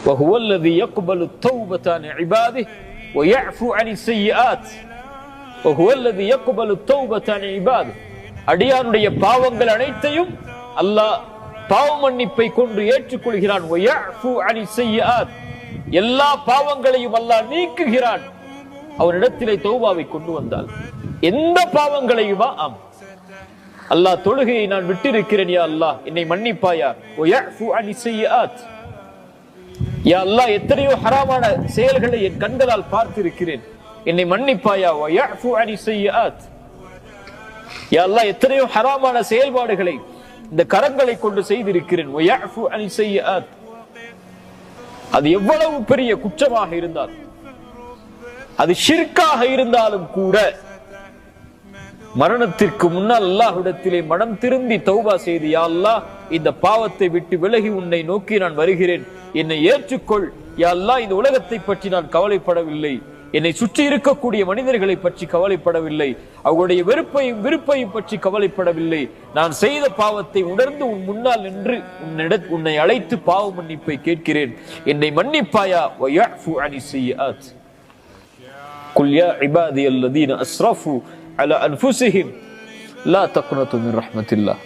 وهو الذي يقبل التوبة عن عباده ويعفو عن السيئات وهو الذي يقبل التوبة عن عباده. அடியானுடைய பாவங்கள் அனைத்தையும் அல்லாஹ் பாவ மன்னிப்பை கொண்டு ஏற்றுக்கொள்கிறான். ويعفو عن السيئات, எல்லா பாவங்களையும் அல்லாஹ் நீக்குகிறான் அவனிடத்திலே தௌபாவை கொண்டு வந்தால். எந்த பாவங்களையுமா? ஆம். அல்லாஹ் தொழுகையை நான் விட்டிருக்கிறேன் யா அல்லாஹ் என்னை மன்னிப்பாயா. ويعفو عن السيئات, யா அல்லாஹ் எத்தனையோ ஹராமான செயல்களை என் கண்களால் பார்த்திருக்கிறேன் என்னை மன்னிப்பாயா. ويعفو عن السيئات, யா அல்லாஹ் எத்தனையோ ஹராமான செயல்பாடுகளை இந்த கரங்களை கொண்டு செய்திருக்கிறேன். ويعفو عن السيئات, அது எவ்வளவு பெரிய குற்றமாக இருந்தால், அது ஷிர்காக இருந்தாலும் கூட மரணத்திற்கு முன்னால் அல்லாஹ்விடத்திலே மனம் திரும்பி தௌபா செய்து, யா அல்லாஹ் இந்த பாவத்தை விட்டு விலகி உன்னை நோக்கி நான் வருகிறேன், என்னை ஏற்றுக்கொள் யா அல்லாஹ். இந்த உலகத்தை பற்றி நான் கவலைப்படவில்லை, என்னை சுற்றி இருக்கக்கூடிய மனிதர்களை பற்றி கவலைப்படவில்லை, அவர்களுடைய விருப்பையும் பற்றி கவலைப்படவில்லை. நான் செய்த பாவத்தை உணர்ந்து உன் முன்னால் நின்று உன்னை அழைத்து பாவ மன்னிப்பை கேட்கிறேன், என்னை மன்னிப்பாயா. ويعفو عن السيئات قل يا عبادي الذين اسرفوا على انفسهم لا تقنطوا من رحمة الله.